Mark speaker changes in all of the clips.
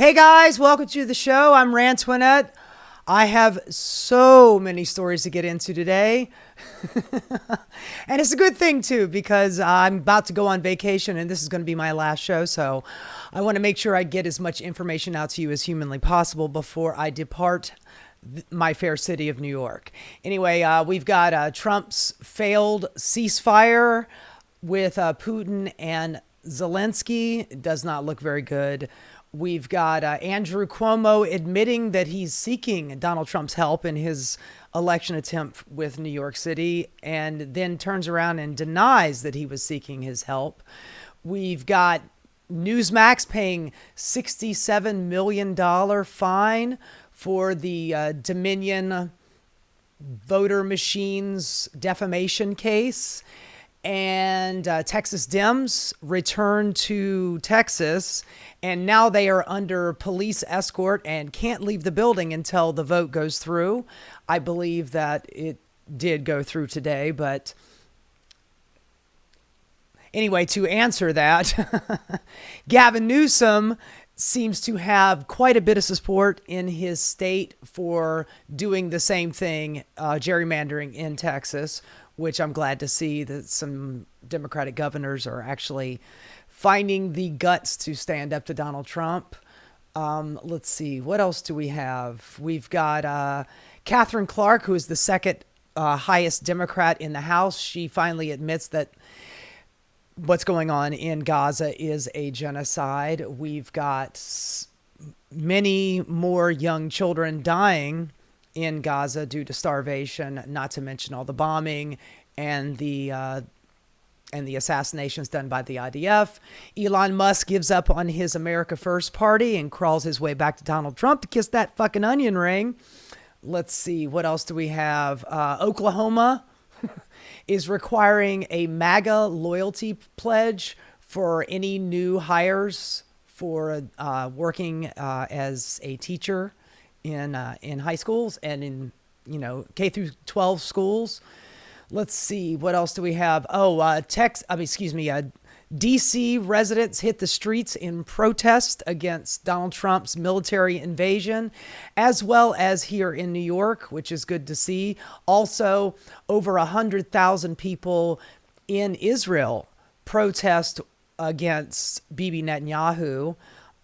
Speaker 1: Hey guys, welcome to the show. I'm Rantoinette. I have so many stories to get into today. And it's a good thing too, because I'm about to go on vacation and this is going to be my last show. So I want to make sure I get as much information out to you as humanly possible before I depart my fair city of New York. Anyway, we've got Trump's failed ceasefire with Putin and Zelensky. It does not look very good. We've got Andrew Cuomo admitting that he's seeking Donald Trump's help in his election attempt with New York City, and then turns around and denies that he was seeking his help. We've got Newsmax paying $67 million fine for the Dominion voter machines defamation case. And Texas Dems returned to Texas, and now they are under police escort and can't leave the building until the vote goes through. I believe that it did go through today, but anyway, to answer that, Gavin Newsom seems to have quite a bit of support in his state for doing the same thing, gerrymandering in Texas, which I'm glad to see that some Democratic governors are actually finding the guts to stand up to Donald Trump. Let's see, what else do we have? We've got Catherine Clark, who is the second highest Democrat in the House. She finally admits that what's going on in Gaza is a genocide. We've got many more young children dying in Gaza due to starvation, not to mention all the bombing and the assassinations done by the IDF. Elon Musk gives up on his America First party and crawls his way back to Donald Trump to kiss that fucking onion ring. Let's see, what else do we have? Oklahoma is requiring a MAGA loyalty pledge for any new hires for working as a teacher in high schools and in, K through 12 schools. Let's see, what else do we have? DC residents hit the streets in protest against Donald Trump's military invasion, as well as here in New York, which is good to see. Also, over 100,000 people in Israel protest against Bibi Netanyahu.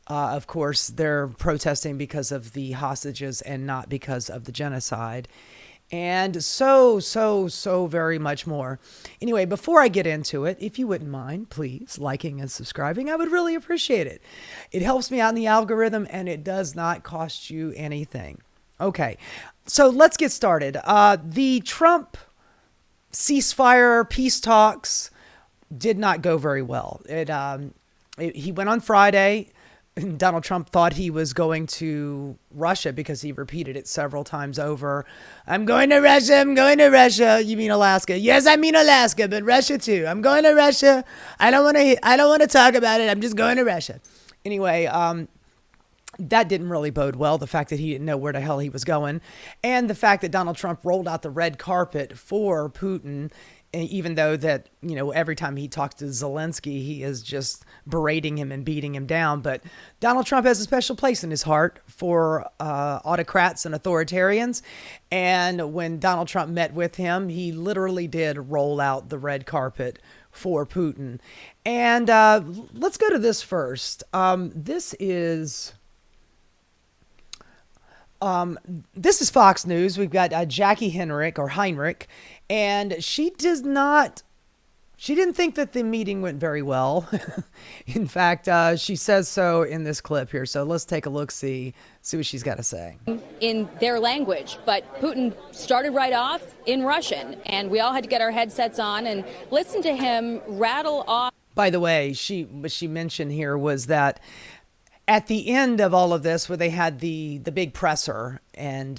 Speaker 1: Of course, they're protesting because of the hostages and not because of the genocide. And so very much more. Anyway, before I get into it, if you wouldn't mind, please, liking and subscribing, I would really appreciate it. It helps me out in the algorithm, and it does not cost you anything. Okay, so let's get started. The Trump ceasefire peace talks did not go very well. He went on Friday. Donald Trump thought he was going to Russia because he repeated it several times over. I'm going to Russia. I'm going to Russia. You mean Alaska? Yes, I mean Alaska, but Russia too. I'm going to Russia. I don't want to talk about it. I'm just going to Russia. Anyway, that didn't really bode well. The fact that he didn't know where the hell he was going, and the fact that Donald Trump rolled out the red carpet for Putin, even though that, every time he talks to Zelensky, he is just berating him and beating him down. But Donald Trump has a special place in his heart for autocrats and authoritarians. And when Donald Trump met with him, he literally did roll out the red carpet for Putin. And let's go to this first. This is Fox News. We've got Jackie Heinrich, and she didn't think that the meeting went very well. In fact, she says so in this clip here. So let's take a look, see what she's got to say.
Speaker 2: In their language, but Putin started right off in Russian, and we all had to get our headsets on and listen to him rattle off.
Speaker 1: By the way, what she mentioned here was that at the end of all of this, where they had the big presser, and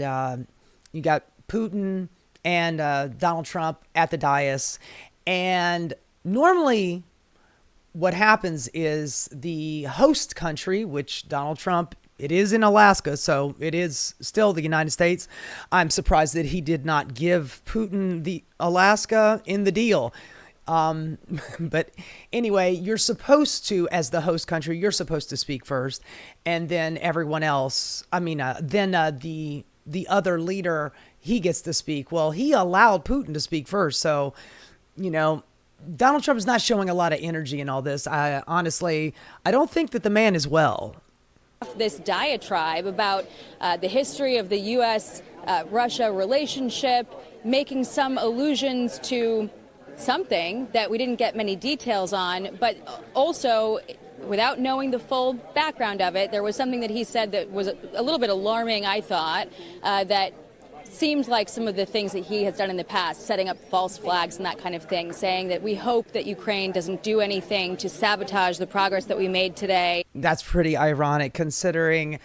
Speaker 1: you got Putin and Donald Trump at the dais, and normally what happens is the host country, which Donald Trump, it is in Alaska, so it is still the United States. I'm surprised that he did not give Putin the Alaska in the deal. But anyway, you're supposed to, as the host country, you're supposed to speak first, and then everyone else. The other leader, he gets to speak. Well, he allowed Putin to speak first, so Donald Trump is not showing a lot of energy in all this. I don't think that the man is well.
Speaker 2: This diatribe about the history of the U.S.-Russia relationship, making some allusions to something that we didn't get many details on, but also without knowing the full background of it, there was something that he said that was a little bit alarming, I thought, that seemed like some of the things that he has done in the past, setting up false flags and that kind of thing, saying that we hope that Ukraine doesn't do anything to sabotage the progress that we made today.
Speaker 1: That's pretty ironic, considering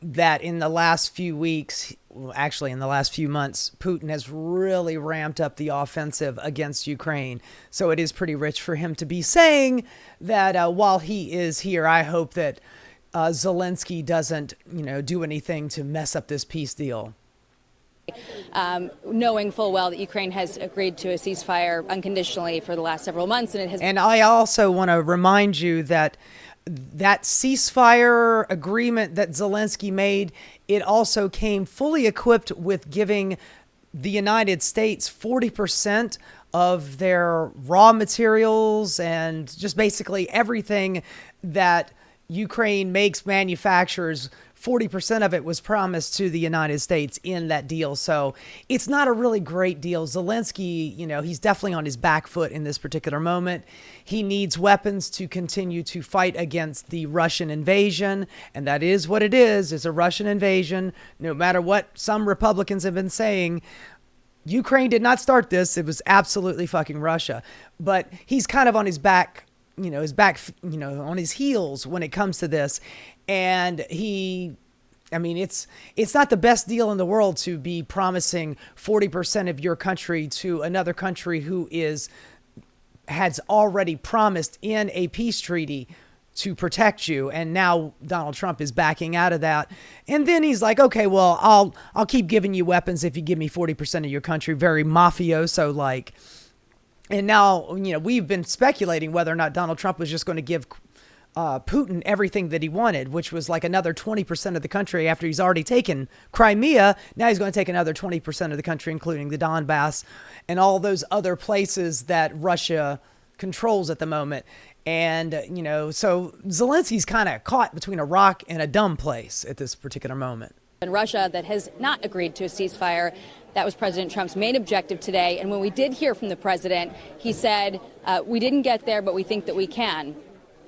Speaker 1: that in the last few weeks, actually in the last few months, Putin has really ramped up the offensive against Ukraine. So it is pretty rich for him to be saying that while he is here, I hope that Zelensky doesn't, do anything to mess up this peace deal.
Speaker 2: Knowing full well that Ukraine has agreed to a ceasefire unconditionally for the last several months.
Speaker 1: And I also want to remind you that ceasefire agreement that Zelensky made, it also came fully equipped with giving the United States 40% of their raw materials and just basically everything that Ukraine makes, manufactures. 40% of it was promised to the United States in that deal. So it's not a really great deal. Zelensky, he's definitely on his back foot in this particular moment. He needs weapons to continue to fight against the Russian invasion. And that is what it is. It's a Russian invasion. No matter what some Republicans have been saying, Ukraine did not start this. It was absolutely fucking Russia. But he's kind of on his back, on his heels when it comes to this. And it's not the best deal in the world to be promising 40% of your country to another country who has already promised in a peace treaty to protect you. And now Donald Trump is backing out of that. And then he's like, okay, well, I'll keep giving you weapons if you give me 40% of your country. Very mafioso like. And now, we've been speculating whether or not Donald Trump was just going to give Putin everything that he wanted, which was like another 20% of the country after he's already taken Crimea. Now he's going to take another 20% of the country, including the Donbass and all those other places that Russia controls at the moment. And, so Zelensky's kind of caught between a rock and a dumb place at this particular moment.
Speaker 2: In Russia that has not agreed to a ceasefire. That was President Trump's main objective today. And when we did hear from the president, he said, we didn't get there, but we think that we can.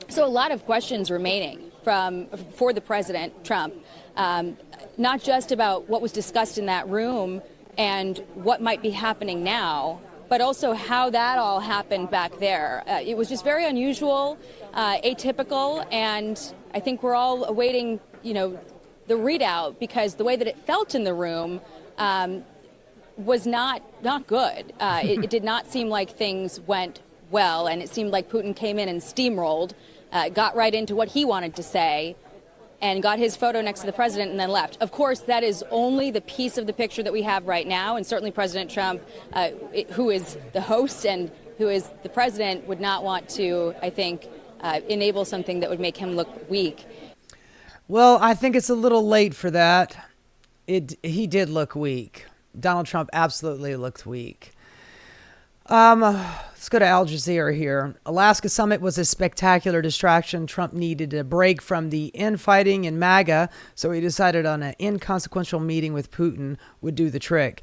Speaker 2: So a lot of questions remaining for the president, Trump, not just about what was discussed in that room and what might be happening now, but also how that all happened back there. It was just very unusual, atypical, and I think we're all awaiting, the readout, because the way that it felt in the room was not good. It did not seem like things went well, and it seemed like Putin came in and steamrolled, got right into what he wanted to say, and got his photo next to the president and then left. Of course, that is only the piece of the picture that we have right now, and certainly President Trump, who is the host and who is the president, would not want to, I think, enable something that would make him look weak.
Speaker 1: Well, I think it's a little late for that. He did look weak. Donald Trump absolutely looked weak. Let's go to Al Jazeera here. Alaska summit was a spectacular distraction. Trump needed a break from the infighting in MAGA, so he decided on an inconsequential meeting with Putin would do the trick.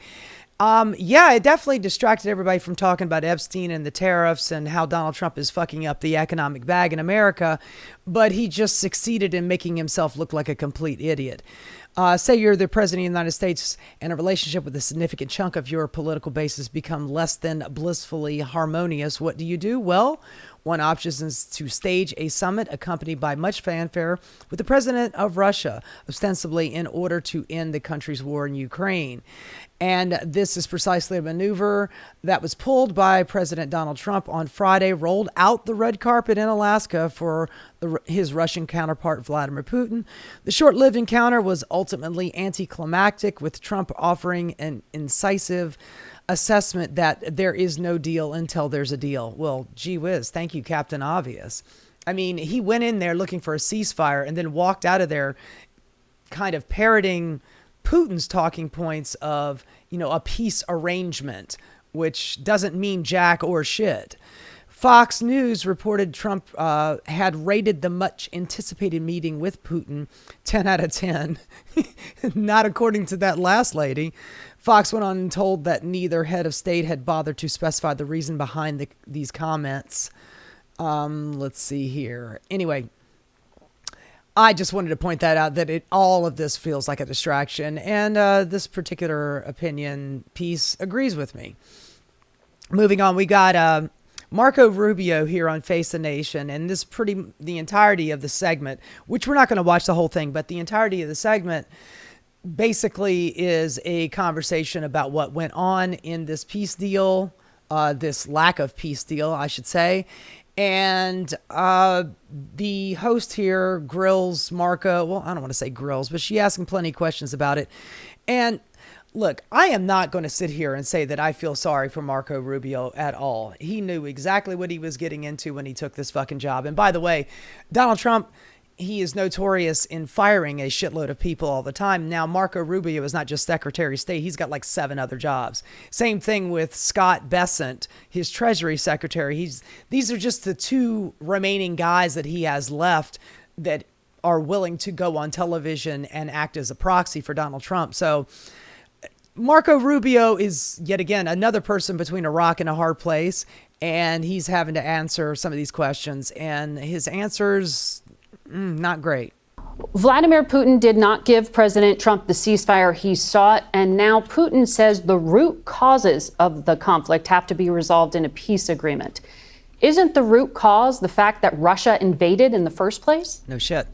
Speaker 1: It definitely distracted everybody from talking about Epstein and the tariffs and how Donald Trump is fucking up the economic bag in America, but he just succeeded in making himself look like a complete idiot. Say you're the president of the United States and a relationship with a significant chunk of your political base has become less than blissfully harmonious. What do? Well, one option is to stage a summit accompanied by much fanfare with the president of Russia, ostensibly in order to end the country's war in Ukraine. And this is precisely a maneuver that was pulled by President Donald Trump on Friday, rolled out the red carpet in Alaska for his Russian counterpart, Vladimir Putin. The short-lived encounter was ultimately anticlimactic, with Trump offering an incisive assessment that there is no deal until there's a deal. Well, gee whiz, thank you, Captain Obvious. I mean, he went in there looking for a ceasefire and then walked out of there kind of parroting Putin's talking points of, a peace arrangement, which doesn't mean jack or shit. Fox News reported Trump had rated the much anticipated meeting with Putin 10 out of 10. Not according to that last lady. Fox went on and told that neither head of state had bothered to specify the reason behind these comments. Let's see here. Anyway, I just wanted to point that out, that all of this feels like a distraction. And this particular opinion piece agrees with me. Moving on, we got Marco Rubio here on Face the Nation. And the entirety of the segment, which we're not going to watch the whole thing, but the entirety of the segment basically is a conversation about what went on in this peace deal, this lack of peace deal, I should say. And the host here grills Marco. Well, I don't want to say grills, but she asked him plenty of questions about it. And look, I am not going to sit here and say that I feel sorry for Marco Rubio at all. He knew exactly what he was getting into when he took this fucking job. And by the way, Donald Trump, he is notorious in firing a shitload of people all the time. Now, Marco Rubio is not just Secretary of State. He's got like 7 other jobs. Same thing with Scott Bessent, his Treasury Secretary. These are just the 2 remaining guys that he has left that are willing to go on television and act as a proxy for Donald Trump. So Marco Rubio is, yet again, another person between a rock and a hard place. And he's having to answer some of these questions. And his answers... not great.
Speaker 3: Vladimir Putin did not give President Trump the ceasefire he sought, and now Putin says the root causes of the conflict have to be resolved in a peace agreement. Isn't the root cause the fact that Russia invaded in the first place?
Speaker 1: No shit.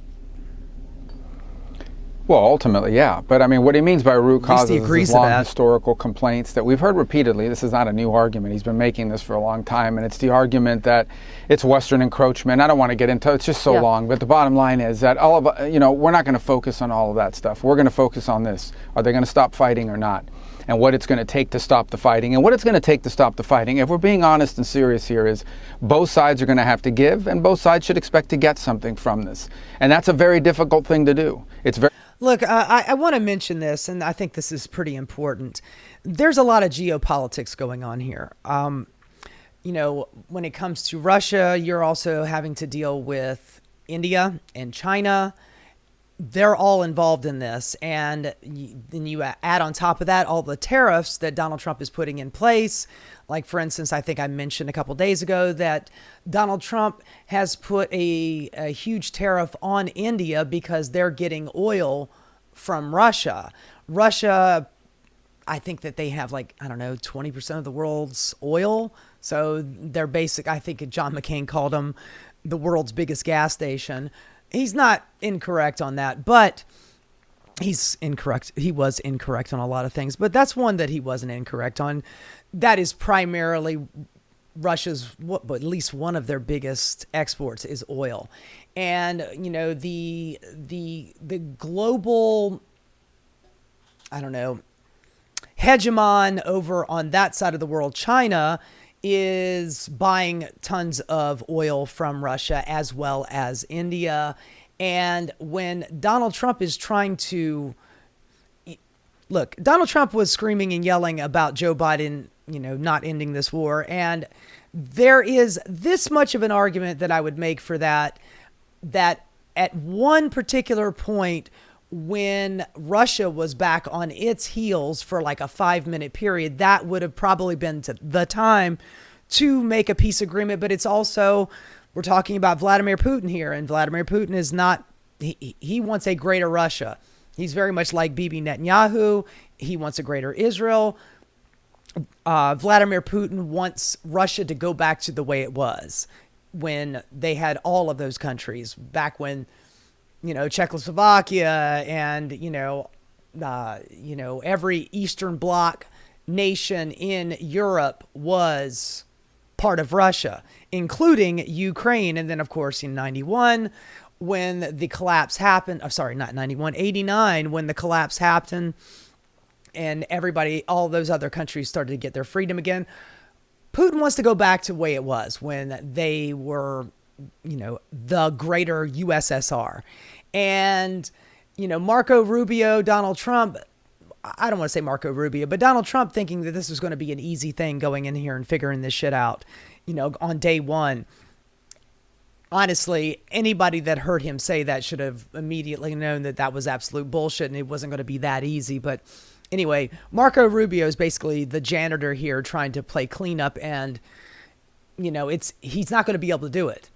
Speaker 4: Well, ultimately, yeah. But I mean, what he means by root causes is long
Speaker 1: that.
Speaker 4: historical complaints that we've heard repeatedly. This is not a new argument. He's been making this for a long time. And it's the argument that it's Western encroachment. I don't want to get into it. It's just so long. But the bottom line is that all of, we're not going to focus on all of that stuff. We're going to focus on this. Are they going to stop fighting or not? And what it's going to take to stop the fighting. And what it's going to take to stop the fighting, if we're being honest and serious here, is both sides are going to have to give, and both sides should expect to get something from this. And that's a very difficult thing to do. It's very...
Speaker 1: Look, I want to mention this, and I think this is pretty important. There's a lot of geopolitics going on here. When it comes to Russia, you're also having to deal with India and China. They're all involved in this. And then you add on top of that all the tariffs that Donald Trump is putting in place. Like, for instance, I think I mentioned a couple days ago that Donald Trump has put a huge tariff on India because they're getting oil from Russia. Russia, I think that they have 20% of the world's oil. So they're I think John McCain called them the world's biggest gas station. He's not incorrect on that, but he's incorrect. He was incorrect on a lot of things, but that's one that he wasn't incorrect on. That is primarily Russia's, at least one of their biggest exports is oil. And, the global, hegemon over on that side of the world, China, is buying tons of oil from Russia as well as India. And when Donald Trump is trying to... Look, Donald Trump was screaming and yelling about Joe Biden, not ending this war. And there is this much of an argument that I would make for that at one particular point when Russia was back on its heels for like a 5-minute period, that would have probably been the time to make a peace agreement. But it's also, we're talking about Vladimir Putin here, and Vladimir Putin is not, he wants a greater Russia. He's very much like Bibi Netanyahu. He wants a greater Israel. Vladimir Putin wants Russia to go back to the way it was when they had all of those countries back when, Czechoslovakia and, every Eastern Bloc nation in Europe was part of Russia, including Ukraine. And then, of course, in 91, when the collapse happened, not 91, 89, when the collapse happened and everybody, all those other countries started to get their freedom again. Putin wants to go back to the way it was when they were, the greater USSR. And, Marco Rubio, Donald Trump, I don't want to say Marco Rubio, but Donald Trump thinking that this was going to be an easy thing going in here and figuring this shit out, on day one. Honestly, anybody that heard him say that should have immediately known that that was absolute bullshit and it wasn't going to be that easy. But anyway, Marco Rubio is basically the janitor here trying to play cleanup, and, he's not going to be able to do it.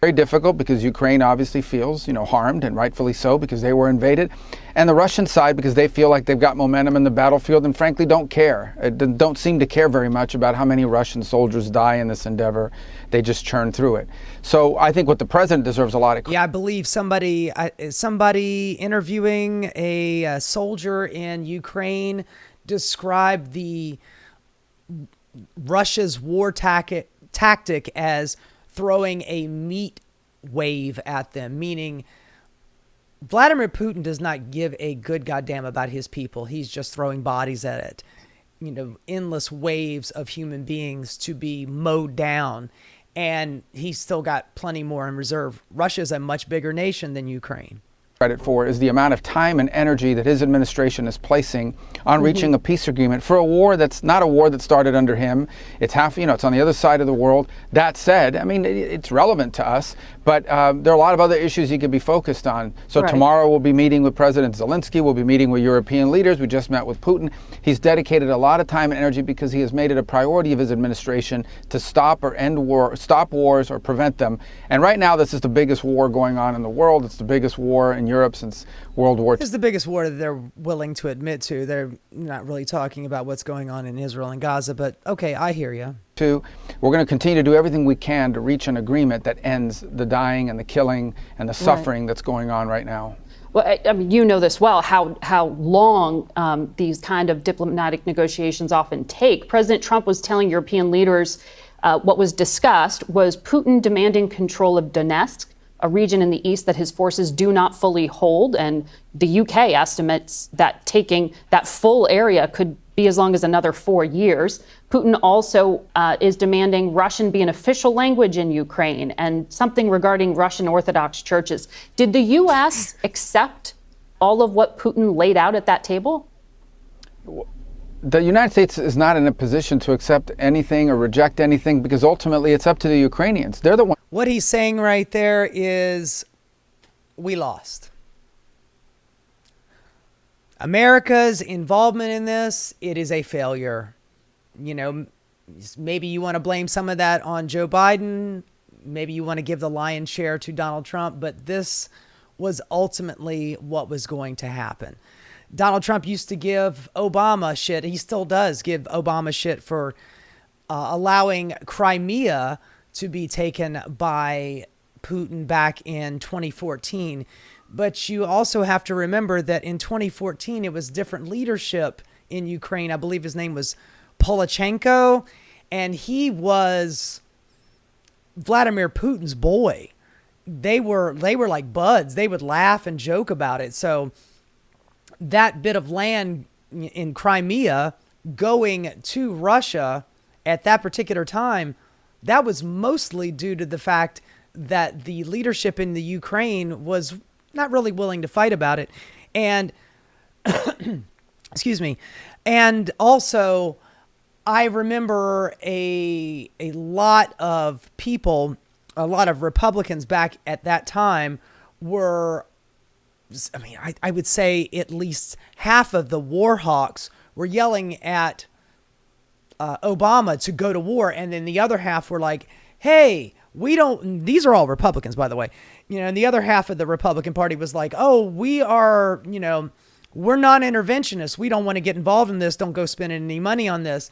Speaker 4: Very difficult because Ukraine obviously feels, harmed, and rightfully so, because they were invaded. And the Russian side, because they feel like they've got momentum in the battlefield and frankly don't care. Don't seem to care very much about how many Russian soldiers die in this endeavor. They just churn through it. So I think what the president deserves a lot of credit.
Speaker 1: Yeah, I believe somebody interviewing a soldier in Ukraine described the Russia's war tactic as throwing a meat wave at them, meaning Vladimir Putin does not give a good goddamn about his people. He's just throwing bodies at it. Endless waves of human beings to be mowed down. And he's still got plenty more in reserve. Russia is a much bigger nation than Ukraine.
Speaker 4: Credit for is the amount of time and energy that his administration is placing on reaching a peace agreement for a war that's not a war that started under him. It's it's on the other side of the world. That said, it's relevant to us, but there are a lot of other issues he could be focused on. So tomorrow we'll be meeting with President Zelensky. We'll be meeting with European leaders. We just met with Putin. He's dedicated a lot of time and energy because he has made it a priority of his administration to stop or end war, stop wars or prevent them. And right now, this is the biggest war going on in the world. It's the biggest war in Europe since World War II.
Speaker 1: This is the biggest war that they're willing to admit to. They're not really talking about what's going on in Israel and Gaza, but okay, I hear you.
Speaker 4: We're going to continue to do everything we can to reach an agreement that ends the dying and the killing and the suffering that's going on right now.
Speaker 3: Well, this well, how long these kind of diplomatic negotiations often take. President Trump was telling European leaders what was discussed was Putin demanding control of Donetsk, a region in the east that his forces do not fully hold. And the UK estimates that taking that full area could be as long as another 4 years. Putin also is demanding Russian be an official language in Ukraine and something regarding Russian Orthodox churches. Did the U.S. accept all of what Putin laid out at that table?
Speaker 4: The United States is not in a position to accept anything or reject anything because ultimately it's up to the Ukrainians. They're the ones.
Speaker 1: What he's saying right there is we lost. America's involvement in this, it is a failure. Maybe you want to blame some of that on Joe Biden. Maybe you want to give the lion's share to Donald Trump, but this was ultimately what was going to happen. Donald Trump used to give Obama shit. He still does give Obama shit for allowing Crimea to be taken by Putin back in 2014. But you also have to remember that in 2014, it was different leadership in Ukraine. I believe his name was Polachenko, and he was Vladimir Putin's boy. They were like buds. They would laugh and joke about it. So that bit of land in Crimea going to Russia at that particular time, that was mostly due to the fact that the leadership in the Ukraine was not really willing to fight about it. And excuse me. And also, I remember a lot of people, a lot of Republicans back at that time were, I would say at least half of the war hawks were yelling at Obama to go to war. And then the other half were like, hey, these are all Republicans, by the way, and the other half of the Republican Party was like, oh, we are, we're non-interventionists. We don't want to get involved in this. Don't go spending any money on this.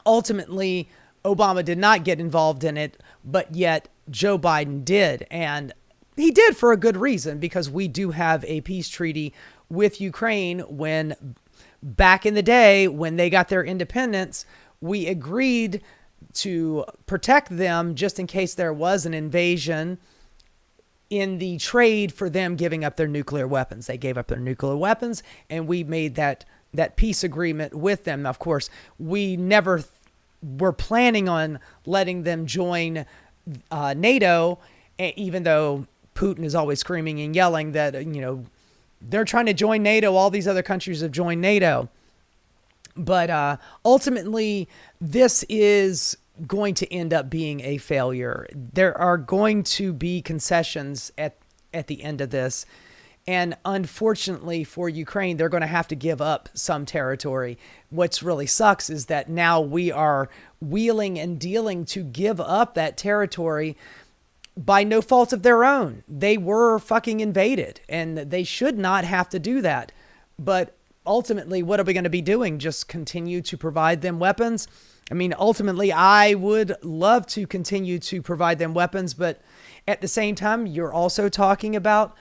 Speaker 1: Ultimately, Obama did not get involved in it, but yet Joe Biden did. And he did for a good reason, because we do have a peace treaty with Ukraine. When back in the day, when they got their independence, we agreed to protect them just in case there was an invasion in the trade for them giving up their nuclear weapons. They gave up their nuclear weapons, and we made that that peace agreement with them. Of course, we never were planning on letting them join NATO, even though Putin is always screaming and yelling that, they're trying to join NATO. All these other countries have joined NATO. But ultimately, this is going to end up being a failure. There are going to be concessions at the end of this. And unfortunately for Ukraine, they're going to have to give up some territory. What's really sucks is that now we are wheeling and dealing to give up that territory by no fault of their own. They were fucking invaded, and they should not have to do that. But ultimately, what are we going to be doing? Just continue to provide them weapons? I mean, ultimately, I would love to continue to provide them weapons, but at the same time, you're also talking about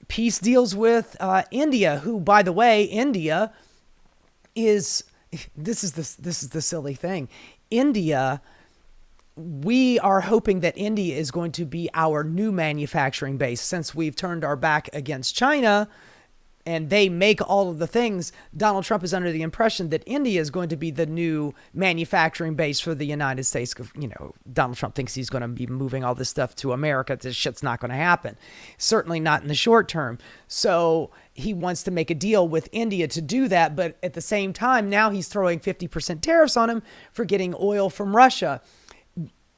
Speaker 1: peace deals with India, who, by the way, India is, this is the silly thing. India, we are hoping that India is going to be our new manufacturing base since we've turned our back against China and they make all of the things. Donald Trump is under the impression that India is going to be the new manufacturing base for the United States. Donald Trump thinks he's going to be moving all this stuff to America. This shit's not going to happen. Certainly not in the short term. So he wants to make a deal with India to do that. But at the same time, now he's throwing 50% tariffs on him for getting oil from Russia.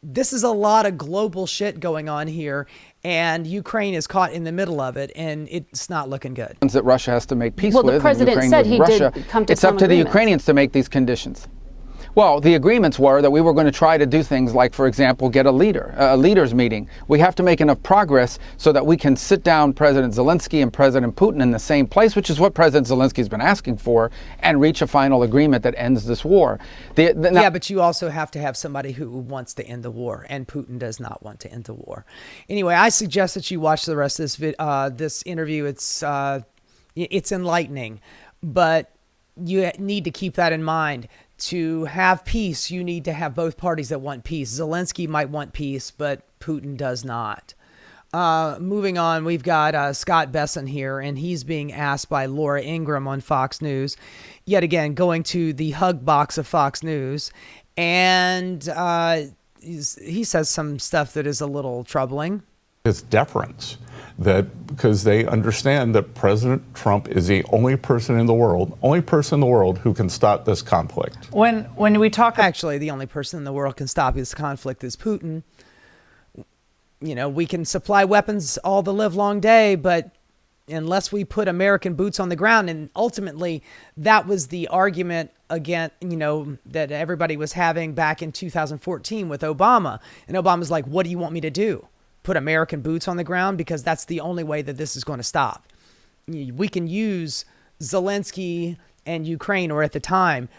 Speaker 1: This is a lot of global shit going on here, and Ukraine is caught in the middle of it, and it's not looking good.
Speaker 4: That Russia has to make peace
Speaker 3: well,
Speaker 4: with.
Speaker 3: The president said he
Speaker 4: Russia.
Speaker 3: did come to
Speaker 4: It's up to the Ukrainians to make these conditions. Well, the agreements were that we were going to try to do things like, for example, get a leaders meeting. We have to make enough progress so that we can sit down President Zelensky and President Putin in the same place, which is what President Zelensky has been asking for, and reach a final agreement that ends this war.
Speaker 1: Yeah, but you also have to have somebody who wants to end the war, and Putin does not want to end the war. Anyway, I suggest that you watch the rest of this interview. It's enlightening, but you need to keep that in mind. To have peace, you need to have both parties that want peace. Zelensky might want peace, but Putin does not. Moving on, we've got Scott Besson here, and he's being asked by Laura Ingraham on Fox News, yet again, going to the hug box of Fox News. And he says some stuff that is a little troubling.
Speaker 5: It's deference. Because they understand that President Trump is the only person in the world who can stop this conflict.
Speaker 1: When we talk, actually, the only person in the world can stop this conflict is Putin. We can supply weapons all the live long day, but unless we put American boots on the ground, and ultimately that was the argument again, that everybody was having back in 2014 with Obama, and Obama's like, "What do you want me to do? Put American boots on the ground?" Because that's the only way that this is going to stop. We can use Zelensky and Ukraine, or at the time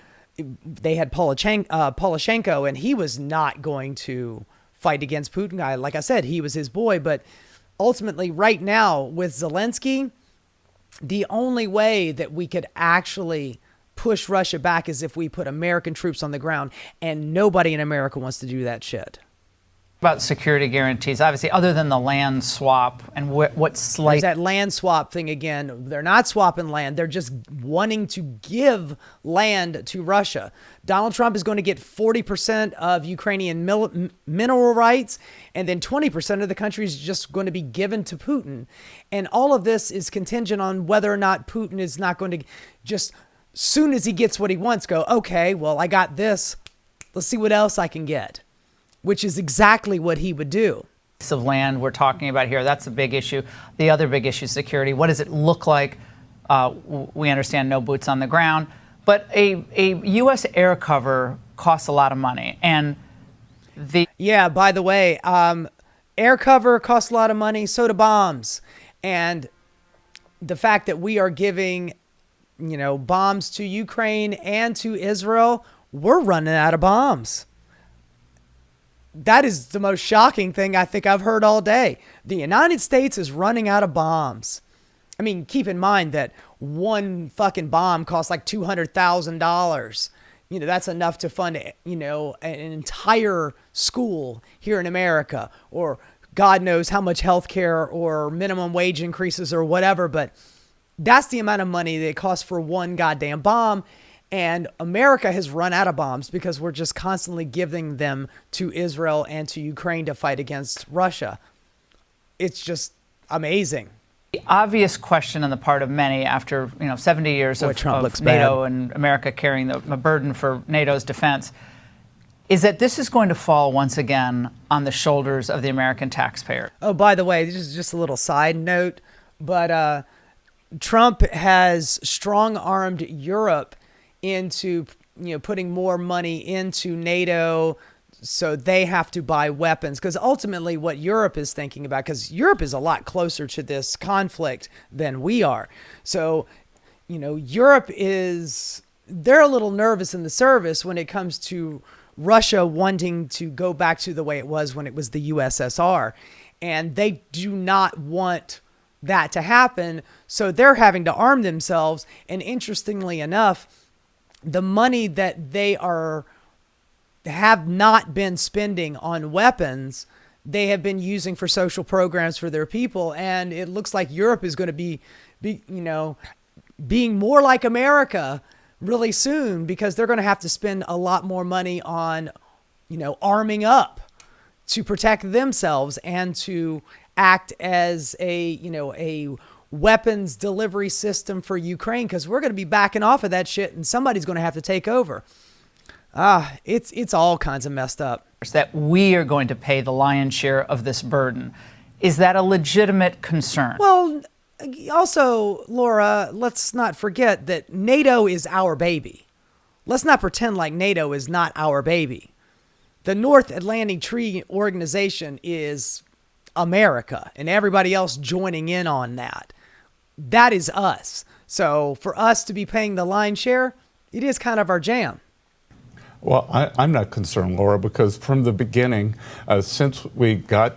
Speaker 1: they had Poloshenko, and he was not going to fight against Putin. Like I said, he was his boy. But ultimately right now with Zelensky, the only way that we could actually push Russia back is if we put American troops on the ground, and nobody in America wants to do that shit.
Speaker 6: About security guarantees, obviously, other than the land swap and what's like
Speaker 1: that land swap thing again. They're not swapping land. They're just wanting to give land to Russia. Donald Trump is going to get 40% of Ukrainian mineral rights, and then 20% of the country is just going to be given to Putin. And all of this is contingent on whether or not Putin is not going to just, soon as he gets what he wants, go, okay, well, I got this. Let's see what else I can get. Which is exactly what he would do.
Speaker 6: Of land we're talking about here, that's a big issue. The other big issue is security. What does it look like? We understand no boots on the ground, but a U.S. air cover costs a lot of money. And
Speaker 1: yeah, by the way, air cover costs a lot of money, so do bombs. And the fact that we are giving, bombs to Ukraine and to Israel, we're running out of bombs. That is the most shocking thing I think I've heard all day. The United States is running out of bombs. I mean, keep in mind that one fucking bomb costs like $200,000. That's enough to fund, an entire school here in America, or God knows how much healthcare or minimum wage increases or whatever. But That's the amount of money that it costs for one goddamn bomb. And America has run out of bombs because we're just constantly giving them to Israel and to Ukraine to fight against Russia. It's just amazing.
Speaker 6: The obvious question on the part of many after 70 years of NATO and America carrying the burden for NATO's defense is that this is going to fall once again on the shoulders of the American taxpayer.
Speaker 1: Oh, by the way, this is just a little side note, but Trump has strong-armed Europe into putting more money into NATO, so they have to buy weapons, because ultimately what Europe is thinking about, because Europe is a lot closer to this conflict than we are. So, Europe they're a little nervous in the service when it comes to Russia wanting to go back to the way it was when it was the USSR. And they do not want that to happen. So they're having to arm themselves. And interestingly enough, the money that they have not been spending on weapons, they have been using for social programs for their people. And it looks like Europe is going to be being more like America really soon, because they're going to have to spend a lot more money on, arming up to protect themselves and to act as a weapons delivery system for Ukraine, because we're going to be backing off of that shit and somebody's going to have to take over. It's all kinds of messed up.
Speaker 6: That we are going to pay the lion's share of this burden. Is that a legitimate concern?
Speaker 1: Well, also, Laura, let's not forget that NATO is our baby. Let's not pretend like NATO is not our baby. The North Atlantic Treaty Organization is America, and everybody else joining in on that. That is us. So for us to be paying the lion's share, it is kind of our jam.
Speaker 5: Well, I'm not concerned, Laura, because from the beginning, since he got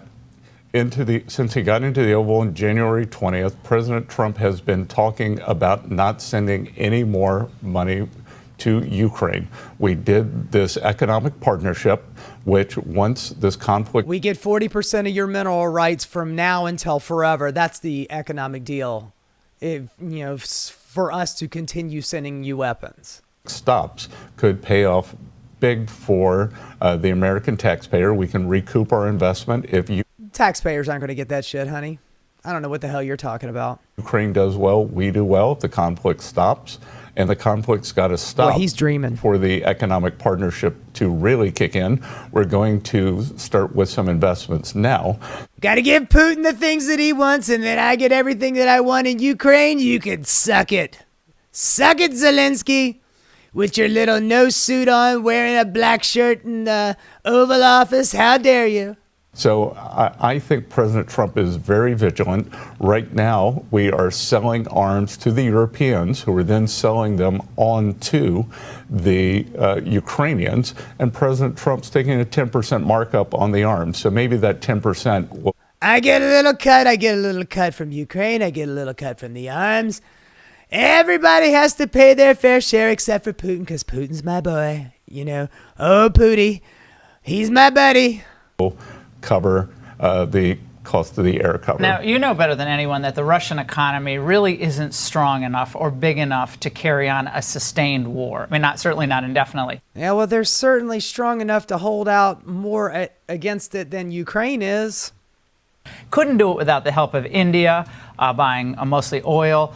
Speaker 5: into the Oval on January 20th, President Trump has been talking about not sending any more money to Ukraine. We did this economic partnership, which once this conflict...
Speaker 1: We get 40% of your mineral rights from now until forever. That's the economic deal, for us to continue sending you weapons.
Speaker 5: ...stops could pay off big for the American taxpayer. We can recoup our investment if you...
Speaker 1: Taxpayers aren't going to get that shit, honey. I don't know what the hell you're talking about.
Speaker 5: Ukraine does well, we do well. If the conflict stops, and the conflict's got to stop.
Speaker 1: Well, he's dreaming.
Speaker 5: For the economic partnership to really kick in, we're going to start with some investments now.
Speaker 1: Got to give Putin the things that he wants, and then I get everything that I want in Ukraine. You can suck it. Suck it, Zelensky. With your little no suit on, wearing a black shirt in the Oval Office. How dare you?
Speaker 5: So I think President Trump is very vigilant. Right now, we are selling arms to the Europeans, who are then selling them on to the Ukrainians. And President Trump's taking a 10% markup on the arms. So maybe that 10% will...
Speaker 1: I get a little cut. I get a little cut from Ukraine. I get a little cut from the arms. Everybody has to pay their fair share except for Putin, because Putin's my boy. Oh, Pootie. He's my buddy.
Speaker 5: Cover the cost of the air cover.
Speaker 6: Now, you know better than anyone that the Russian economy really isn't strong enough or big enough to carry on a sustained war. I mean, certainly not indefinitely.
Speaker 1: Yeah, well, they're certainly strong enough to hold out more against it than Ukraine is.
Speaker 6: Couldn't do it without the help of India, buying mostly oil.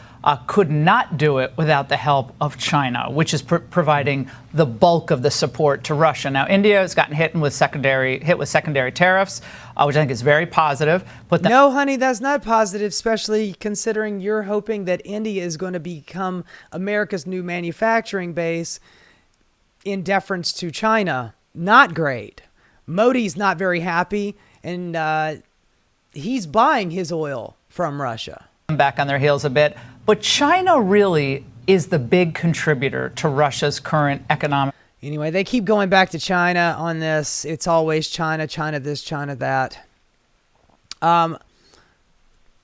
Speaker 6: Could not do it without the help of China, which is providing the bulk of the support to Russia. Now, India has gotten hit with secondary tariffs, which I think is very positive.
Speaker 1: No, honey, that's not positive, especially considering you're hoping that India is going to become America's new manufacturing base in deference to China. Not great. Modi's not very happy, and he's buying his oil from Russia.
Speaker 6: Back on their heels a bit. But China really is the big contributor to Russia's current economic...
Speaker 1: Anyway, they keep going back to China on this. It's always China, China this, China that.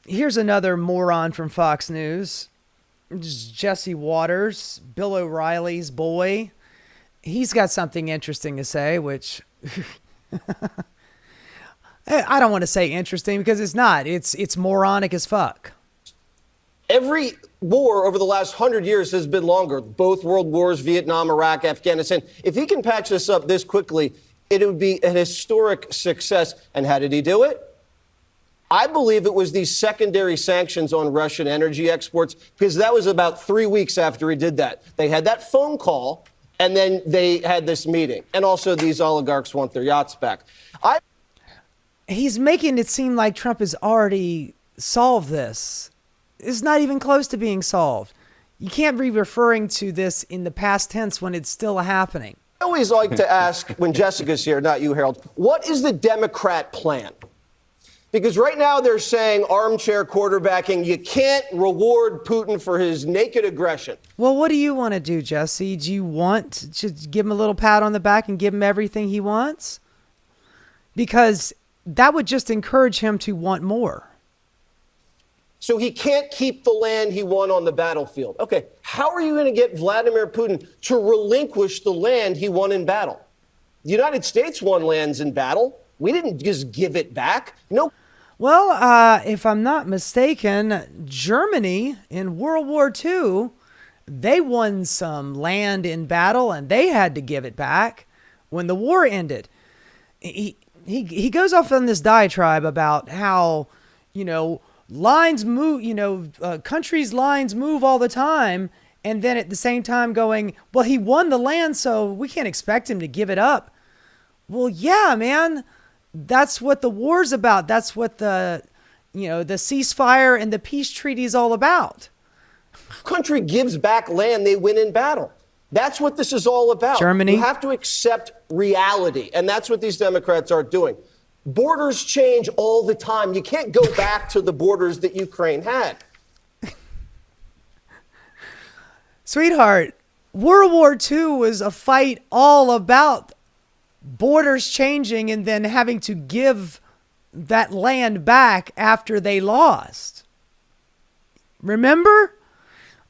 Speaker 1: Here's another moron from Fox News. This is Jesse Waters, Bill O'Reilly's boy. He's got something interesting to say, which... I don't want to say interesting because it's not. It's moronic as fuck.
Speaker 7: Every war over the last 100 years has been longer. Both world wars, Vietnam, Iraq, Afghanistan. If he can patch this up this quickly, it would be an historic success. And how did he do it? I believe it was these secondary sanctions on Russian energy exports, because that was about 3 weeks after he did that. They had that phone call, and then they had this meeting. And also these oligarchs want their yachts back.
Speaker 1: He's making it seem like Trump has already solved this. It's not even close to being solved. You can't be referring to this in the past tense when it's still happening.
Speaker 7: I always like to ask, when Jessica's here, not you, Harold, what is the Democrat plan? Because right now they're saying armchair quarterbacking, you can't reward Putin for his naked aggression.
Speaker 1: Well, what do you want to do, Jesse? Do you want to give him a little pat on the back and give him everything he wants? Because that would just encourage him to want more.
Speaker 7: So he can't keep the land he won on the battlefield. Okay, how are you going to get Vladimir Putin to relinquish the land he won in battle? The United States won lands in battle. We didn't just give it back. No.
Speaker 1: Well, if I'm not mistaken, Germany in World War II, they won some land in battle and they had to give it back when the war ended. He goes off on this diatribe about how, lines move, countries' lines move all the time. And then at the same time going, well, he won the land, so we can't expect him to give it up. Well, yeah, man. That's what the war's about. That's what the ceasefire and the peace treaty is all about.
Speaker 7: Country gives back land they win in battle. That's what this is all about.
Speaker 1: Germany.
Speaker 7: You have to accept reality, and that's what these Democrats are doing. Borders change all the time. You can't go back to the borders that Ukraine had.
Speaker 1: Sweetheart, World War II was a fight all about borders changing and then having to give that land back after they lost. Remember?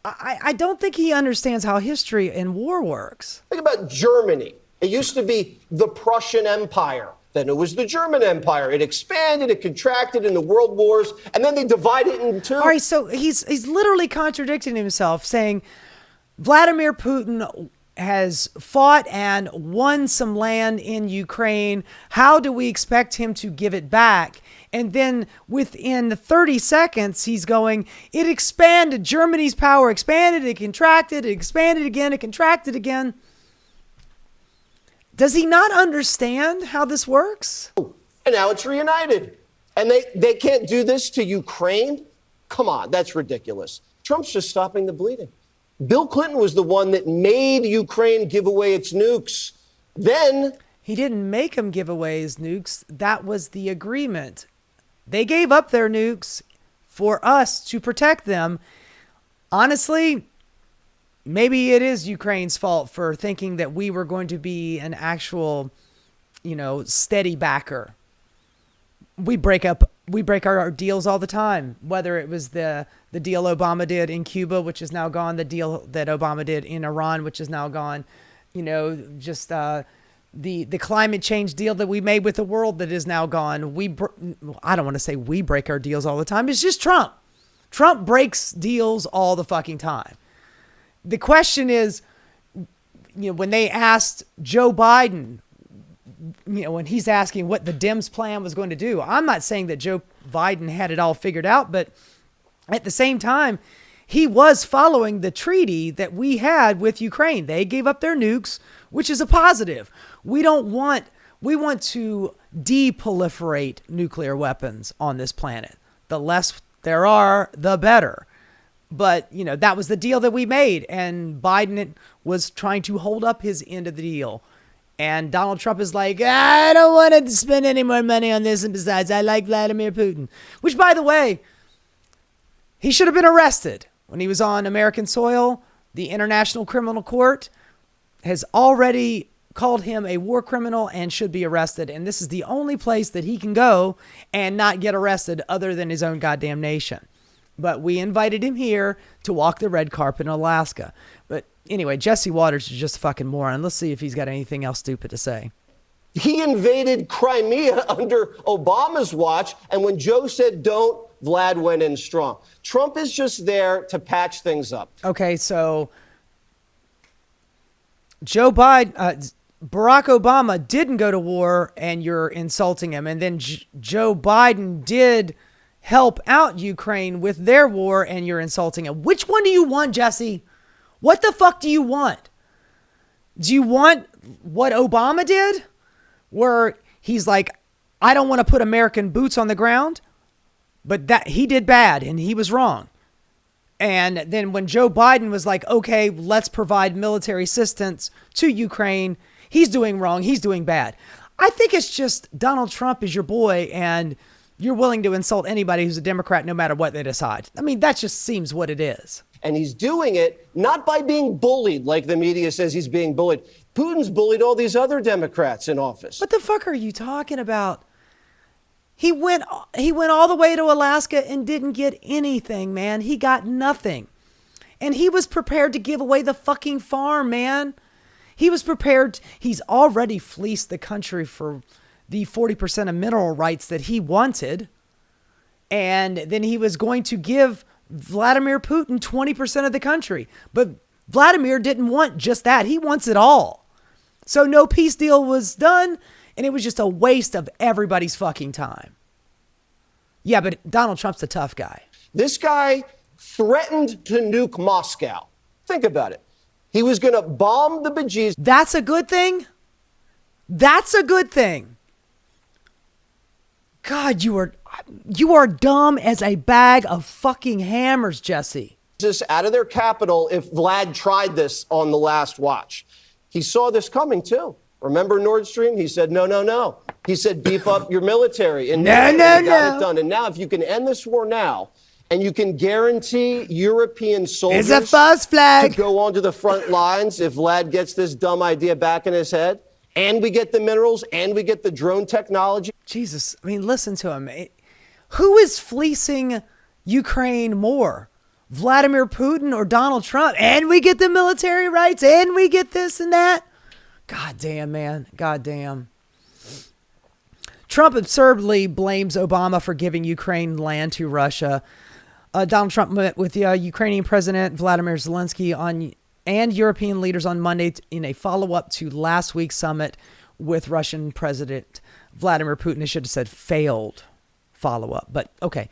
Speaker 1: I don't think he understands how history and war works.
Speaker 7: Think about Germany. It used to be the Prussian Empire. Then it was the German Empire. It expanded, it contracted in the world wars, and then they divided it into two.
Speaker 1: All right, so he's literally contradicting himself, saying Vladimir Putin has fought and won some land in Ukraine. How do we expect him to give it back? And then within 30 seconds, he's going, it expanded. Germany's power expanded, it contracted, it expanded again, it contracted again. Does he not understand how this works?
Speaker 7: And now it's reunited. And they can't do this to Ukraine? Come on, that's ridiculous. Trump's just stopping the bleeding. Bill Clinton was the one that made Ukraine give away its nukes. Then
Speaker 1: he didn't make him give away his nukes. That was the agreement. They gave up their nukes for us to protect them. Honestly, maybe it is Ukraine's fault for thinking that we were going to be an actual, steady backer. We break our deals all the time, whether it was the deal Obama did in Cuba, which is now gone, the deal that Obama did in Iran, which is now gone, the climate change deal that we made with the world that is now gone. I don't want to say we break our deals all the time. It's just Trump. Trump breaks deals all the fucking time. The question is, when they asked Joe Biden, when he's asking what the Dems plan was going to do, I'm not saying that Joe Biden had it all figured out, but at the same time, he was following the treaty that we had with Ukraine. They gave up their nukes, which is a positive. We want to deproliferate nuclear weapons on this planet. The less there are, the better. But, that was the deal that we made. And Biden was trying to hold up his end of the deal. And Donald Trump is like, I don't want to spend any more money on this. And besides, I like Vladimir Putin. Which, by the way, he should have been arrested when he was on American soil. The International Criminal Court has already called him a war criminal and should be arrested. And this is the only place that he can go and not get arrested other than his own goddamn nation. But we invited him here to walk the red carpet in Alaska. But anyway, Jesse Waters is just a fucking moron. Let's see if he's got anything else stupid to say.
Speaker 7: He invaded Crimea under Obama's watch. And when Joe said don't, Vlad went in strong. Trump is just there to patch things up.
Speaker 1: Okay, so Joe Biden, Barack Obama didn't go to war, and you're insulting him. And then Joe Biden did help out Ukraine with their war, and you're insulting him. Which one do you want, Jesse? What the fuck do you want? Do you want what Obama did, where he's like, I don't want to put American boots on the ground, but that he did bad and he was wrong. And then when Joe Biden was like, okay, let's provide military assistance to Ukraine, he's doing wrong, he's doing bad. I think it's just Donald Trump is your boy, and you're willing to insult anybody who's a Democrat no matter what they decide. I mean, that just seems what it is.
Speaker 7: And he's doing it not by being bullied like the media says he's being bullied. Putin's bullied all these other Democrats in office.
Speaker 1: What the fuck are you talking about? He went all the way to Alaska and didn't get anything, man. He got nothing. And he was prepared to give away the fucking farm, man. He was prepared. He's already fleeced the country for the 40% of mineral rights that he wanted. And then he was going to give Vladimir Putin 20% of the country. But Vladimir didn't want just that. He wants it all. So no peace deal was done, and it was just a waste of everybody's fucking time. Yeah, but Donald Trump's a tough guy.
Speaker 7: This guy threatened to nuke Moscow. Think about it. He was going to bomb the bejesus.
Speaker 1: That's a good thing? That's a good thing. God, you are dumb as a bag of fucking hammers, Jesse.
Speaker 7: Out of their capital if Vlad tried this on the last watch. He saw this coming too. Remember Nord Stream? He said, no, no, no. He said, beef up your military. And got it done. And now if you can end this war now, and you can guarantee European soldiers
Speaker 1: it's a false flag
Speaker 7: to go onto the front lines if Vlad gets this dumb idea back in his head, and we get the minerals, and we get the drone technology.
Speaker 1: Jesus, I mean, listen to him. Who is fleecing Ukraine more? Vladimir Putin or Donald Trump? And we get the military rights, and we get this and that. God damn, man. God damn. Trump absurdly blames Obama for giving Ukraine land to Russia. Donald Trump met with the Ukrainian President Vladimir Zelensky and European leaders on Monday in a follow-up to last week's summit with Russian President Vladimir Putin. I should have said failed follow-up, but okay.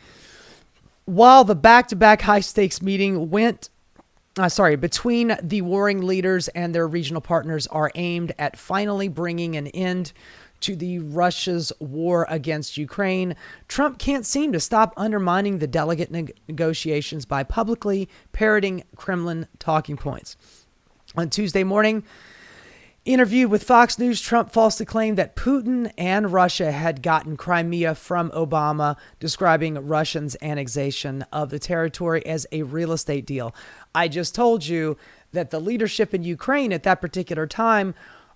Speaker 1: While the back-to-back high-stakes meeting between the warring leaders and their regional partners are aimed at finally bringing an end to the Russia's war against Ukraine, Trump can't seem to stop undermining the delicate negotiations by publicly parroting Kremlin talking points. On Tuesday morning, interviewed with Fox News, Trump falsely claimed that Putin and Russia had gotten Crimea from Obama, describing Russia's annexation of the territory as a real estate deal. I just told you that the leadership in Ukraine at that particular time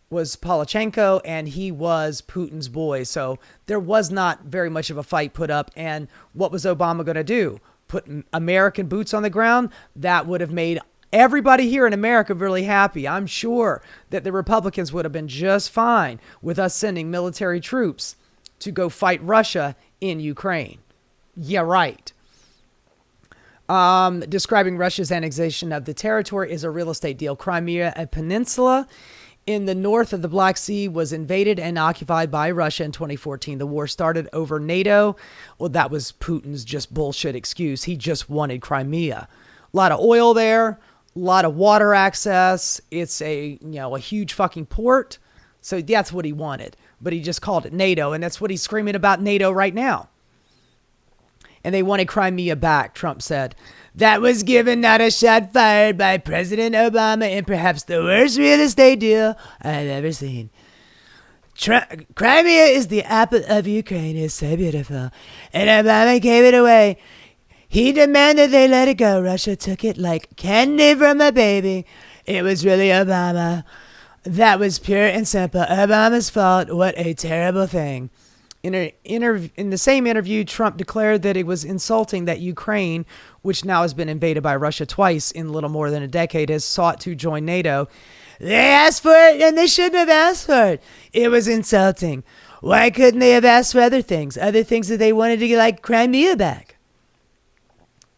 Speaker 1: was Polachenko, and he was Putin's boy. So there was not very much of a fight put up. And what was Obama going to do? Put American boots on the ground? That would have made everybody here in America really happy. I'm sure that the Republicans would have been just fine with us sending military troops to go fight Russia in Ukraine. Yeah, right. Describing Russia's annexation of the territory as a real estate deal. Crimea, a peninsula in the north of the Black Sea, was invaded and occupied by Russia in 2014. The war started over NATO. Well, that was Putin's just bullshit excuse. He just wanted Crimea. A lot of oil there, a lot of water access. It's a huge fucking port. So that's what he wanted. But he just called it NATO, and that's what he's screaming about NATO right now. And they wanted Crimea back, Trump said. That was given, not a shot fired, by President Obama, and perhaps the worst real estate deal I've ever seen. Crimea is the apple of Ukraine. It's so beautiful. And Obama gave it away. He demanded they let it go. Russia took it like candy from a baby. It was really Obama. That was pure and simple Obama's fault. What a terrible thing. In the same interview, Trump declared that it was insulting that Ukraine, which now has been invaded by Russia twice in little more than a decade, has sought to join NATO. They asked for it, and they shouldn't have asked for it. It was insulting. Why couldn't they have asked for other things that they wanted to get, like Crimea back?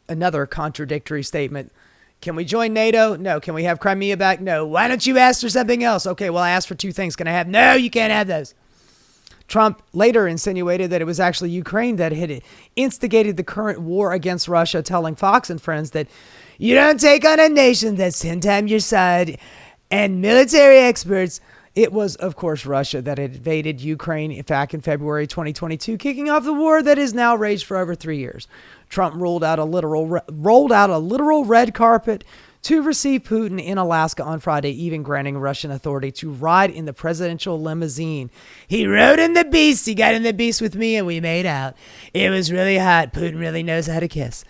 Speaker 1: Another contradictory statement. Can we join NATO? No. Can we have Crimea back? No. Why don't you ask for something else? Okay, well, I asked for 2 things. Can I have? No, you can't have those. Trump later insinuated that it was actually Ukraine that had instigated the current war against Russia, telling Fox and Friends that you don't take on a nation that's 10 times your side. And military experts, it was, of course, Russia that had invaded Ukraine back in February 2022, kicking off the war that has now raged for over 3 years. Trump rolled out a literal red carpet to receive Putin in Alaska on Friday, even granting Russian authority to ride in the presidential limousine. He rode in the beast. He got in the beast with me and we made out. It was really hot. Putin really knows how to kiss.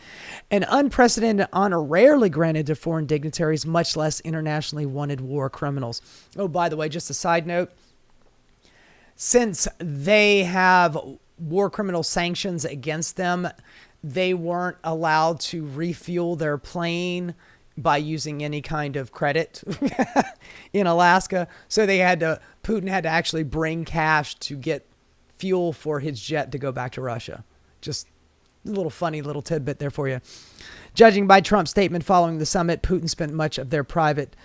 Speaker 1: An unprecedented honor rarely granted to foreign dignitaries, much less internationally wanted war criminals. Oh, by the way, just a side note. Since they have war criminal sanctions against them, they weren't allowed to refuel their plane by using any kind of credit in Alaska. So Putin had to actually bring cash to get fuel for his jet to go back to Russia. Just a little funny little tidbit there for you. Judging by Trump's statement following the summit, Putin spent much of their private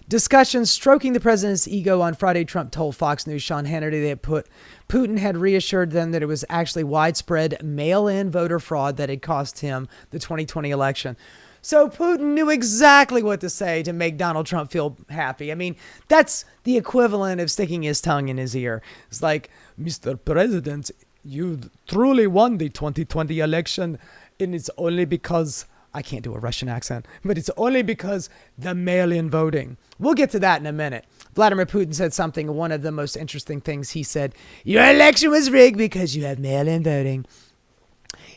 Speaker 1: discussions stroking the president's ego. On Friday, Trump told Fox News' Sean Hannity that Putin had reassured them that it was actually widespread mail-in voter fraud that had cost him the 2020 election. So Putin knew exactly what to say to make Donald Trump feel happy. I mean, that's the equivalent of sticking his tongue in his ear. It's like, Mr. President, you truly won the 2020 election, and it's only because, I can't do a Russian accent, but it's only because the mail-in voting. We'll get to that in a minute. Vladimir Putin said something, one of the most interesting things he said, your election was rigged because you have mail-in voting.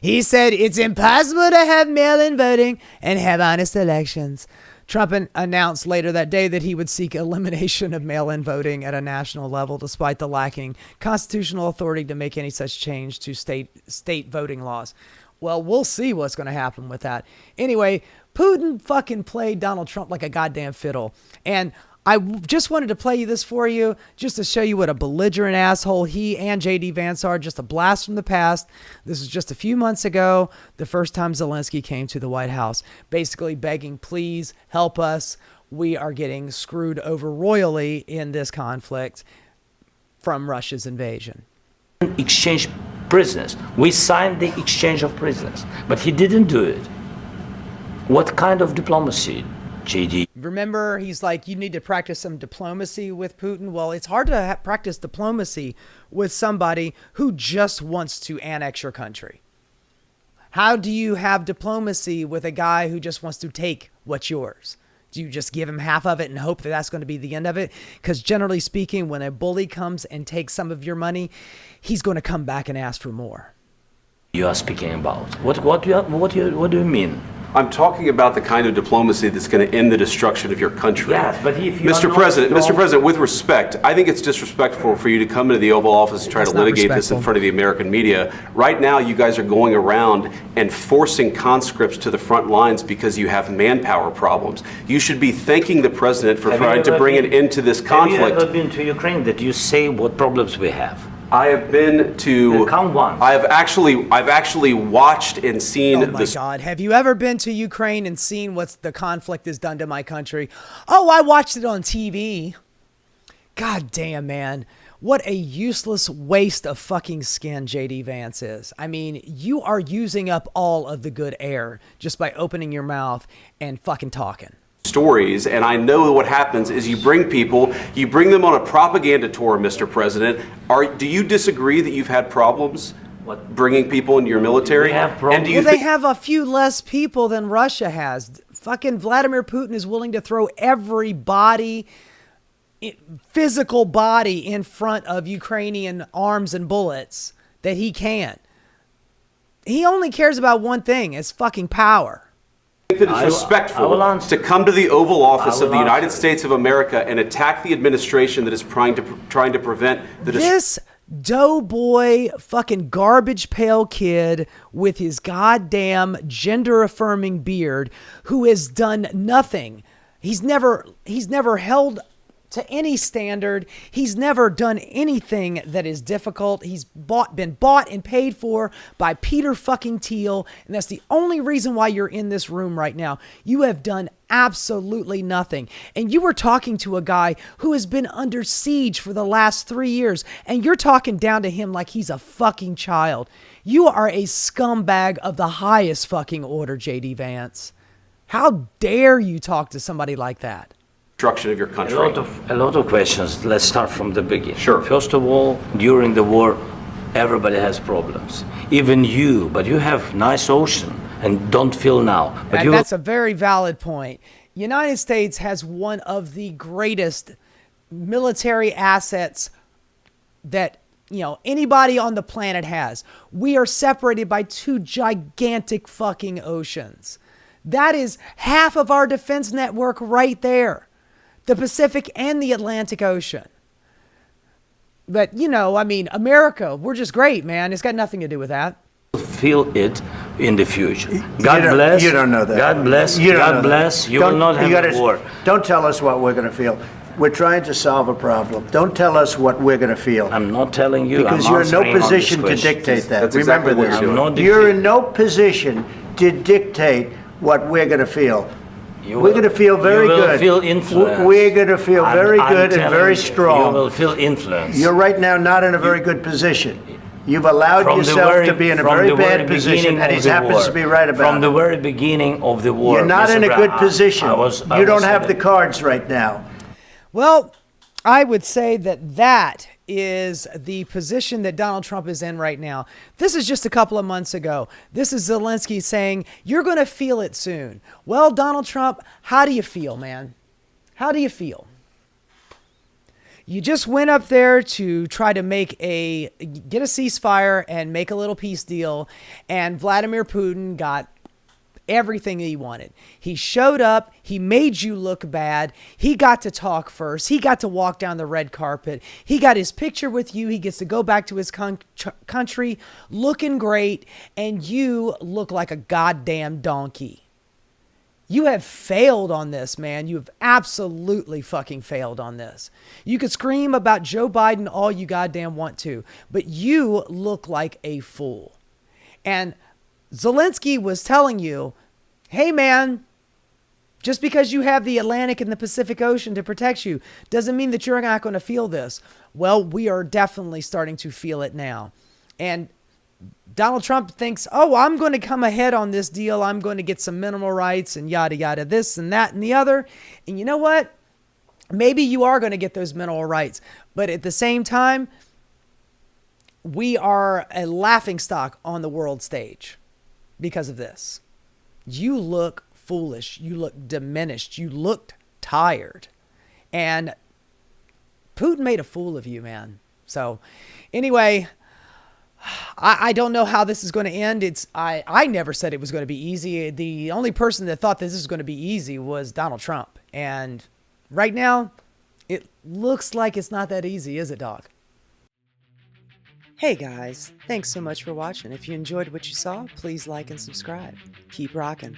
Speaker 1: He said it's impossible to have mail-in voting and have honest elections. Trump announced later that day that he would seek elimination of mail-in voting at a national level, despite the lacking constitutional authority to make any such change to state voting laws. Well, we'll see what's going to happen with that. Anyway, Putin fucking played Donald Trump like a goddamn fiddle. And I just wanted to play this for you just to show you what a belligerent asshole he and J.D. Vance are. Just a blast from the past. This was just a few months ago, the first time Zelensky came to the White House, basically begging, please help us. We are getting screwed over royally in this conflict from Russia's invasion.
Speaker 8: Exchange prisoners. We signed the exchange of prisoners, but he didn't do it. What kind of diplomacy? JD.
Speaker 1: Remember, he's like, you need to practice some diplomacy with Putin. Well, it's hard to practice diplomacy with somebody who just wants to annex your country. How do you have diplomacy with a guy who just wants to take what's yours? Do you just give him half of it and hope that that's going to be the end of it? Because generally speaking, when a bully comes and takes some of your money, he's going to come back and ask for more.
Speaker 8: You are speaking about what do you mean?
Speaker 9: I'm talking about the kind of diplomacy that's going to end the destruction of your country.
Speaker 8: Yes, but if you
Speaker 9: Mr. President, with respect, I think it's disrespectful for you to come into the Oval Office and try to litigate this in front of the American media. Right now, you guys are going around and forcing conscripts to the front lines because you have manpower problems. You should be thanking the president for trying to bring an end to this conflict.
Speaker 8: Have you ever been to Ukraine that you say what problems we have?
Speaker 9: I have been to.
Speaker 8: Count one.
Speaker 9: I've actually watched and seen.
Speaker 1: Oh my God! Have you ever been to Ukraine and seen what the conflict has done to my country? Oh, I watched it on TV. God damn, man! What a useless waste of fucking skin J.D. Vance is. I mean, you are using up all of the good air just by opening your mouth and fucking talking.
Speaker 9: Stories, and I know what happens is you bring them on a propaganda tour, Mr. President. Do you disagree that you've had problems bringing people into your military?
Speaker 8: And
Speaker 1: they have a few less people than Russia has. Fucking Vladimir Putin is willing to throw every physical body in front of Ukrainian arms and bullets that he can. He only cares about one thing, it's fucking power.
Speaker 9: I think that it's respectful to come to the Oval Office of the United States of America and attack the administration that is trying to prevent the
Speaker 1: this doughboy fucking garbage pail kid with his goddamn gender affirming beard who has done nothing. He's never held to any standard. He's never done anything that is difficult. He's been bought and paid for by Peter fucking Thiel, and that's the only reason why you're in this room right now. You have done absolutely nothing. And you were talking to a guy who has been under siege for the last 3 years, and you're talking down to him like he's a fucking child. You are a scumbag of the highest fucking order, JD Vance. How dare you talk to somebody like that?
Speaker 9: Destruction of your country.
Speaker 8: A lot of questions. Let's start from the beginning.
Speaker 9: Sure.
Speaker 8: First of all, during the war, everybody has problems. Even you, but you have nice ocean and don't feel now. But
Speaker 1: That's a very valid point. United States has one of the greatest military assets that anybody on the planet has. We are separated by 2 gigantic fucking oceans. That is half of our defense network right there. The Pacific and the Atlantic Ocean. But, America, we're just great, man. It's got nothing to do with that.
Speaker 8: feel it in the future. God bless.
Speaker 10: You don't know that.
Speaker 8: God bless. God bless. You will not have a war.
Speaker 10: Don't tell us what we're going to feel. We're trying to solve a problem. Don't tell us what we're going to feel.
Speaker 8: I'm not telling you.
Speaker 10: Because you're in no position to dictate that.
Speaker 9: That's
Speaker 10: Remember
Speaker 9: exactly
Speaker 10: this. You're in no position to dictate what we're going to feel. We're going to feel very good.
Speaker 8: You will feel influence.
Speaker 10: We're going to feel very good and very strong.
Speaker 8: You will feel influence.
Speaker 10: You're right now not in a very good position. You've allowed yourself to be in a very bad position, and he happens to be right about it.
Speaker 8: From the very beginning of the war.
Speaker 10: You're not in a good position. You don't have the cards right now.
Speaker 1: Well, I would say that is the position that Donald Trump is in right now. This is just a couple of months ago. This is Zelensky saying, you're going to feel it soon. Well, Donald Trump, how do you feel, man? How do you feel? You just went up there to try to get a ceasefire and make a little peace deal, and Vladimir Putin got everything he wanted. He showed up. He made you look bad. He got to talk first. He got to walk down the red carpet. He got his picture with you. He gets to go back to his country looking great, and you look like a goddamn donkey. You have failed on this, man. You have absolutely fucking failed on this. You could scream about Joe Biden all you goddamn want to, but you look like a fool. And Zelensky was telling you, hey, man, just because you have the Atlantic and the Pacific Ocean to protect you doesn't mean that you're not going to feel this. Well, we are definitely starting to feel it now. And Donald Trump thinks, oh, I'm going to come ahead on this deal. I'm going to get some minimal rights and yada, yada, this and that and the other. And you know what? Maybe you are going to get those minimal rights. But at the same time, we are a laughingstock on the world stage because of this. You look foolish. You look diminished. You looked tired. And Putin made a fool of you, man. So anyway, I don't know how this is going to end. I never said it was going to be easy. The only person that thought this was going to be easy was Donald Trump. And right now, it looks like it's not that easy, is it, dog? Hey guys, thanks so much for watching. If you enjoyed what you saw, please like and subscribe. Keep rocking.